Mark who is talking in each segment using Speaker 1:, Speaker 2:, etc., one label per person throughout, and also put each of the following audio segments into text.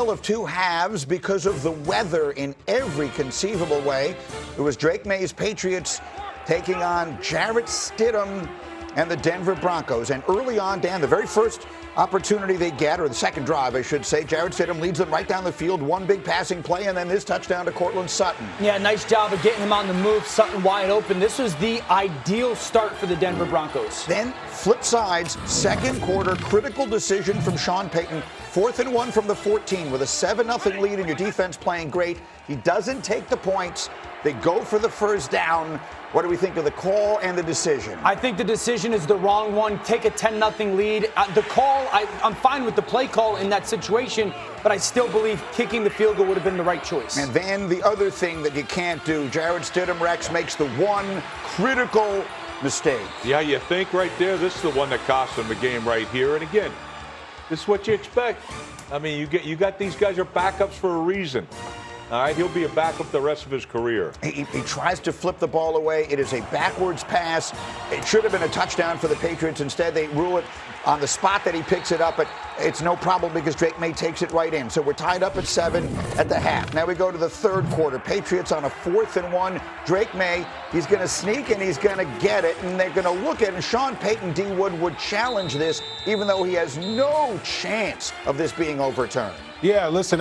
Speaker 1: Of two halves because of the weather in every conceivable way. It was Drake May's Patriots taking on Jarrett Stidham and the Denver Broncos. And early on, Dan, the very first opportunity they get, or the second drive, I should say, Jarrett Stidham leads them right down the field, one big passing play, and then this touchdown to Cortland Sutton.
Speaker 2: Yeah, nice job of getting him on the move. Sutton wide open. This was the ideal start for the Denver Broncos.
Speaker 1: Then flip sides, second quarter, critical decision from Sean Payton. 4th and 1 from the 14 with a 7-0 lead and your defense playing great. He doesn't take the points. They go for the first down. What do we think of the call and the decision?
Speaker 2: I think the decision is the wrong one. Take a 10-0 lead. The call, I'm fine with the play call in that situation, but I still believe kicking the field goal would have been the right choice.
Speaker 1: And then the other thing that you can't do, Jarrett Stidham, Rex, makes the one critical mistake.
Speaker 3: Yeah, you think right there, this is the one that cost them the game right here. And again, this is what you expect. I mean, you got these guys are backups for a reason. All right, he'll be a backup the rest of his career.
Speaker 1: He tries to flip the ball away. It is a backwards pass. It should have been a touchdown for the Patriots. Instead, they rule it on the spot that he picks it up, but it's no problem because Drake May takes it right in. So we're tied up at 7 at the half. Now we go to the third quarter. Patriots on a 4th and 1. Drake May, he's going to sneak and he's going to get it, and they're going to look at it. And Sean Payton, D. Wood, would challenge this, even though he has no chance of this being overturned.
Speaker 4: Yeah, listen,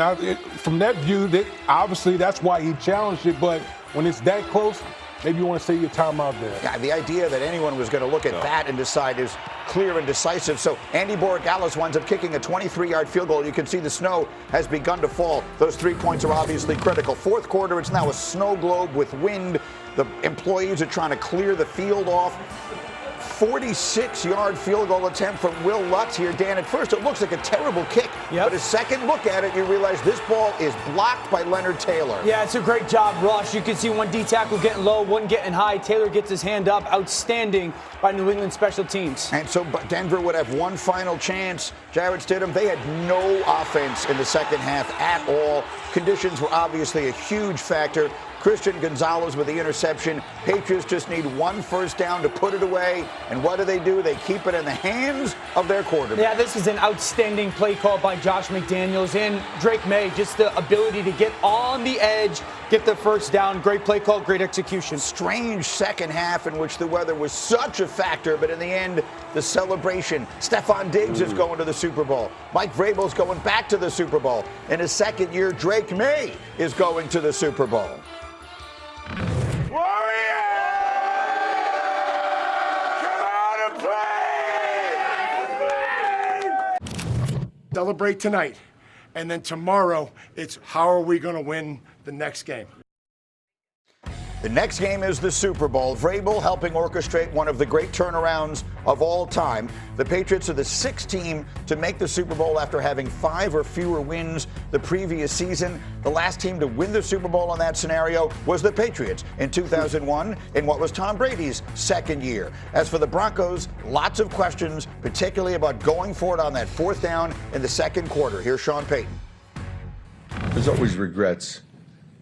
Speaker 4: from that view, obviously that's why he challenged it, but when it's that close, maybe you want to say your time out there.
Speaker 1: Yeah, the idea that anyone was going to look at that and decide is clear and decisive. So Andy Borregales winds up kicking a 23-yard field goal. You can see the snow has begun to fall. Those 3 points are obviously critical. Fourth quarter, it's now a snow globe with wind. The employees are trying to clear the field off. 46-yard field goal attempt from Will Lutz here. Dan, at first it looks like a terrible kick, but a second look at it, you realize this ball is blocked by Leonard Taylor.
Speaker 2: Yeah, it's a great job, Rush. You can see one D tackle getting low, one getting high. Taylor gets his hand up. Outstanding by New England special teams.
Speaker 1: And so Denver would have one final chance. Jarrett Stidham, they had no offense in the second half at all. Conditions were obviously a huge factor. Christian Gonzalez with the interception. Patriots just need one first down to put it away. And what do? They keep it in the hands of their quarterback.
Speaker 2: Yeah, this is an outstanding play call by Josh McDaniels and Drake May. Just the ability to get on the edge, get the first down. Great play call, great execution.
Speaker 1: Strange second half in which the weather was such a factor, but in the end, the celebration. Stephon Diggs is going to the Super Bowl. Mike Vrabel's going back to the Super Bowl. In his second year, Drake May is going to the Super Bowl.
Speaker 5: Celebrate tonight, and then tomorrow it's how are we going to win the next game.
Speaker 1: The next game is the Super Bowl. Vrabel helping orchestrate one of the great turnarounds of all time. The Patriots are the 6th team to make the Super Bowl after having 5 or fewer wins the previous season. The last team to win the Super Bowl in that scenario was the Patriots in 2001 in what was Tom Brady's second year. As for the Broncos, lots of questions, particularly about going for it on that 4th down in the second quarter. Here's Sean Payton.
Speaker 6: There's always regrets,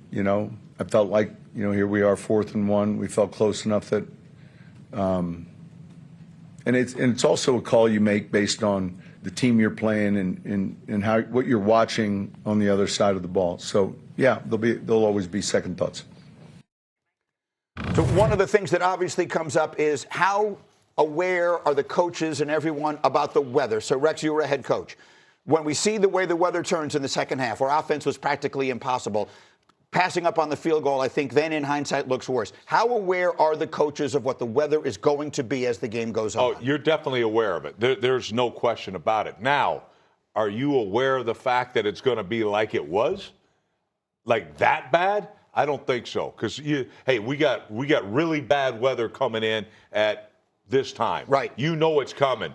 Speaker 6: you know. I felt like, here we are, 4th and 1. We felt close enough that, and it's also a call you make based on the team you're playing and how what you're watching on the other side of the ball. So yeah, there'll always be second thoughts.
Speaker 1: So one of the things that obviously comes up is how aware are the coaches and everyone about the weather? So Rex, you were a head coach. When we see the way the weather turns in the second half, our offense was practically impossible. Passing up on the field goal, I think then in hindsight looks worse. How aware are the coaches of what the weather is going to be as the game goes on?
Speaker 3: Oh, you're definitely aware of it. There's no question about it. Now, are you aware of the fact that it's going to be like it was? Like that bad? I don't think so. Because, we got really bad weather coming in at this time.
Speaker 1: Right.
Speaker 3: You know it's coming.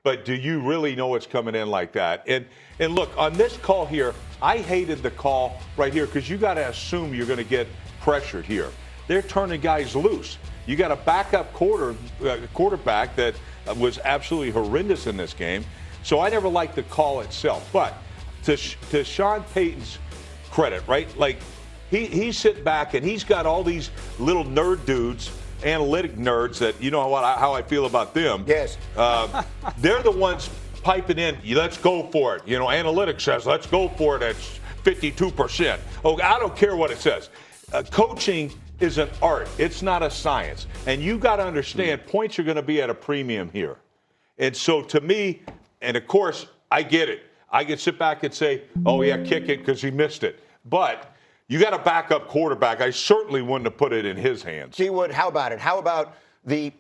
Speaker 3: But do you really know it's coming in like that? And look, on this call here, I hated the call right here because you got to assume you're going to get pressured here. They're turning guys loose. You got a backup quarterback that was absolutely horrendous in this game. So I never liked the call itself. But to Sean Payton's credit, right? Like he's sitting back and he's got all these little nerd dudes, analytic nerds that, you know how I feel about them.
Speaker 1: Yes.
Speaker 3: They're the ones piping in, let's go for it. Analytics says, let's go for it at 52%. Oh, I don't care what it says. Coaching is an art. It's not a science. And you got to understand, points are going to be at a premium here. And so to me, and of course, I get it. I can sit back and say, oh, yeah, kick it because he missed it. But you got a backup quarterback. I certainly wouldn't have put it in his hands.
Speaker 1: G. Wood, how about it? How about the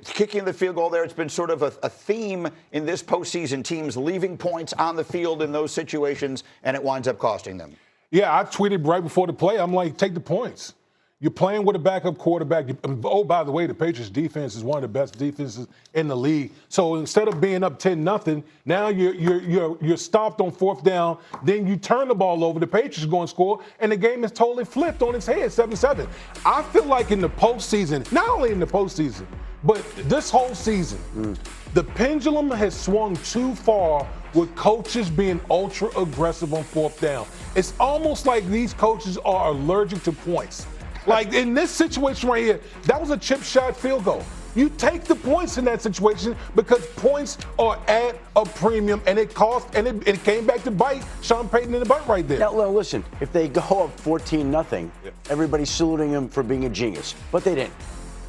Speaker 1: kicking the field goal there? It's been sort of a theme in this postseason, teams leaving points on the field in those situations, and it winds up costing them.
Speaker 4: Yeah, I tweeted right before the play. I'm like, take the points. You're playing with a backup quarterback. Oh, by the way, the Patriots defense is one of the best defenses in the league. So instead of being up 10-0, now you're stopped on 4th down. Then you turn the ball over. The Patriots go and score, and the game is totally flipped on its head, 7-7. I feel like in the postseason, not only in the postseason, but this whole season, the pendulum has swung too far with coaches being ultra aggressive on 4th down. It's almost like these coaches are allergic to points. Like in this situation right here, that was a chip shot field goal. You take the points in that situation because points are at a premium, and it cost, and it came back to bite Sean Payton in the butt right there.
Speaker 7: Now, listen, if they go up 14-0, everybody's saluting him for being a genius, but they didn't.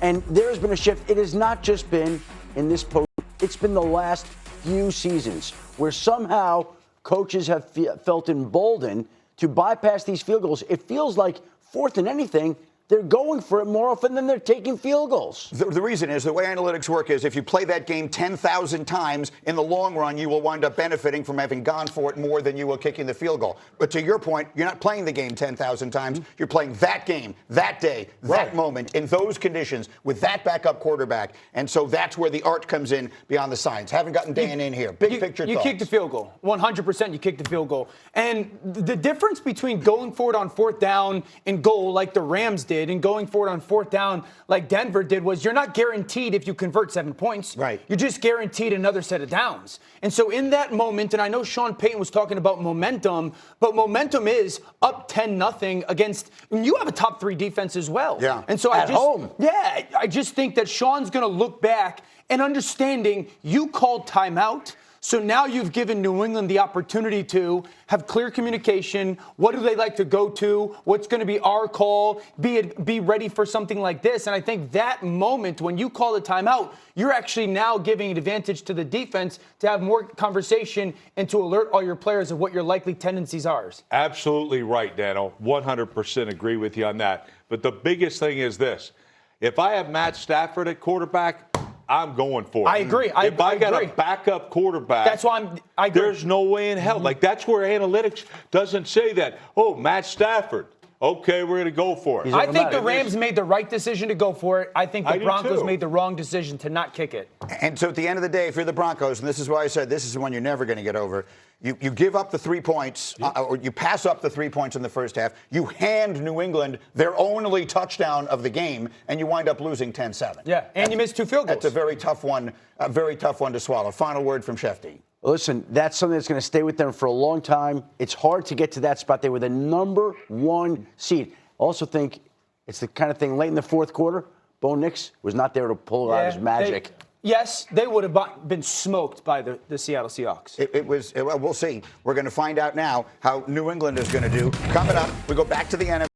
Speaker 7: And there's been a shift. It has not just been in this post. It's been the last few seasons where somehow coaches have felt emboldened to bypass these field goals. It feels like 4th and anything, they're going for it more often than they're taking field goals.
Speaker 1: The reason is the way analytics work is if you play that game 10,000 times, in the long run, you will wind up benefiting from having gone for it more than you will kicking the field goal. But to your point, you're not playing the game 10,000 times. You're playing that game, that day, that moment, in those conditions, with that backup quarterback. And so that's where the art comes in beyond the science. Haven't gotten Dan in here. Big picture thoughts.
Speaker 2: You kicked the field goal. 100% you kicked the field goal. And the difference between going for it on 4th down and goal like the Rams did and going for it on 4th down like Denver did was you're not guaranteed if you convert 7 points.
Speaker 1: Right.
Speaker 2: You're just guaranteed another set of downs. And so in that moment, and I know Sean Payton was talking about momentum, but momentum is up 10-0 against, and you have a top 3 defense as well.
Speaker 1: Yeah.
Speaker 2: And so
Speaker 7: At home.
Speaker 2: Yeah, I just think that Sean's going to look back and understanding you called timeout. So now you've given New England the opportunity to have clear communication. What do they like to go to? What's going to be our call? Be ready for something like this. And I think that moment when you call the timeout, you're actually now giving an advantage to the defense to have more conversation and to alert all your players of what your likely tendencies are.
Speaker 3: Absolutely right, Dano. 100% agree with you on that. But the biggest thing is this. If I have Matt Stafford at quarterback, I'm going for it.
Speaker 2: I agree.
Speaker 3: If I got a backup quarterback,
Speaker 2: that's why I agree.
Speaker 3: There's no way in hell. Like, that's where analytics doesn't say that. Oh, Matt Stafford. Okay, we're going to go for it.
Speaker 2: I think the Rams made the right decision to go for it. I think the Broncos made the wrong decision to not kick it.
Speaker 1: And so at the end of the day, if you're the Broncos, and this is why I said this is the one you're never going to get over, you give up the 3 points, or you pass up the 3 points in the first half, you hand New England their only touchdown of the game, and you wind up losing 10-7.
Speaker 2: Yeah, and you missed 2 field goals.
Speaker 1: That's a very tough one to swallow. Final word from Shefty.
Speaker 7: Listen, that's something that's going to stay with them for a long time. It's hard to get to that spot. They were the #1 seed. Also think it's the kind of thing late in the 4th quarter, Bo Nix was not there to pull out his magic.
Speaker 2: Yes, they would have been smoked by the Seattle Seahawks.
Speaker 1: We'll see. We're going to find out now how New England is going to do. Coming up, we go back to the NFL.